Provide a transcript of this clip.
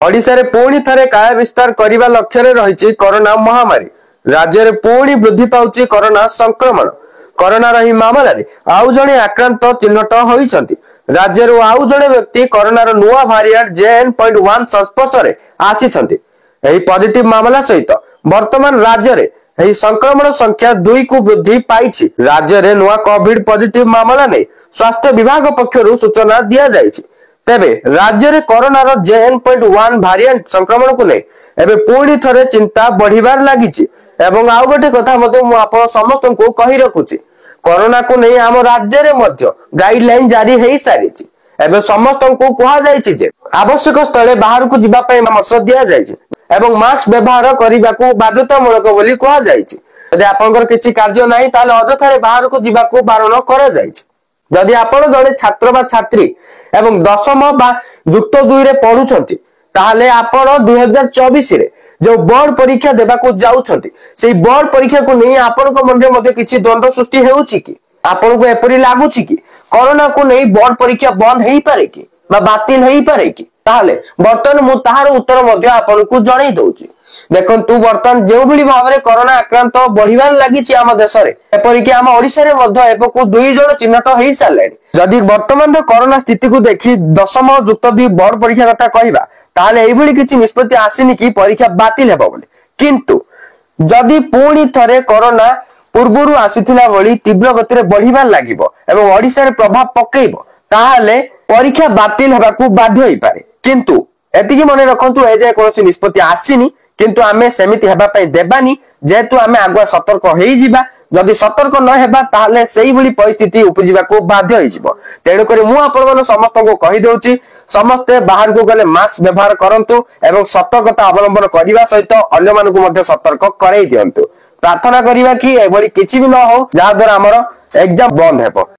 ओडिशा रे पुणी थरे काय विस्तार करने लक्ष्य रही कोरोना महामारी। राज्य में पुणी वृद्धि पाउछि कोरोना संक्रमण। कोरोना रही मामला रे आउ जणे आक्रांत चिन्हट होइछंती। राज्य रो आउ जणे व्यक्ति कोरोना रो नुआ भारिएंट JN.1 संस्पर्श रे आसीछंती। एही पॉजिटिव मामला सहित वर्तमान राज्य रे एही संक्रमण संख्या 2 को वृद्धि पाइछि। राज्य रे नुआ कोविड पॉजिटिव मामला नै स्वास्थ्य विभाग पक्षरु सूचना दिया जाइछि। तेबे राज्य रे कोरोना रो JN.1 भारिएंट संक्रमण को नै एबे पूरी थरे चिंता बढ़िबार लागिछि। एवं आउ गोटे कथा मते मु आपण समस्त को कहि रखुछि, कोरोना को नै हम राज्य रे मध्य गाइडलाइन जारी हेई सारिछि। एबे समस्त को कहा जाइछि जे आवश्यक स्थले बाहर को जिबा पय परामर्श दिया जाइछि एवं मास्क व्यवहार करिबा को बाध्यतामूलक बोली कहा जाइछि। यदि आपनकर किछि कार्य नाही ताले अजथारे बाहर को जिबा को बारण करा जाइछि। जदि आपण जड़े छात्र बा छात्री एवं दशम बा युक्त 2 रे पढुछंती ताले आपण 2024 रे जो बोर्ड परीक्षा देबा को जाउछंती सेही बोर्ड परीक्षा को नै आपण को मन रे मध्ये किछि द्वंद्व सृष्टि हेउछि कि आपण को एपरि लागुछि कि कोरोना को नै बोर्ड परीक्षा बंद हेई पारे कि बा बातिल हेई पारे कि। ताले बर्तन मु ताहार उत्तर मध्ये आपण को जणाई दउछि। देखंतु बर्तन जेउ भली भाबरे कोरोना आक्रांत बढ़िबार लागिछि आम देश रे एपरि कि आम ओडिसा रे मध्ये एपको 2 जण चिन्हट हेई सालेनी। जदि वर्तमान कोरोना स्थिति को देखि दशम युक्त 2 बोर्ड परीक्षा कथा कहिबा ताले एई भली किछि निष्पत्ति आसीनी कि परीक्षा बातिल हेबो बोली। किंतु जदि पुणी थरे कोरोना पूर्वरु आसीथिला भली तीव्र गति रे बढ़िबार लागिबो एवं ओडिसा रे प्रभाव पकेइबो ताले परीक्षा बातिल हेबा को बाध्य होई पारे। किंतु एतिकी मने रखंतु ए जे कोनोसी निष्पत्ति आसीनी किंतु आमे सेमिति हेबा पय देबानी जेतु आमे आगुआ सतर्क हेई जिबा। जदि सतर्क न हेबा ताले सेही भली परिस्थिति उपजिबा को बाध्य होई जिवो। तेणु करी मु आपण मन समस्त को कहि देउची समस्त बाहर को गले मास्क व्यवहार करंतु एवं सतर्कता अवलंबन करिवा सहित अन्य मानकु मध्ये सतर्क करई दियंतु। प्रार्थना करिवा कि ए भली किछि भी न हो जहा द्वारा हमर एग्जाम बंद हेबो।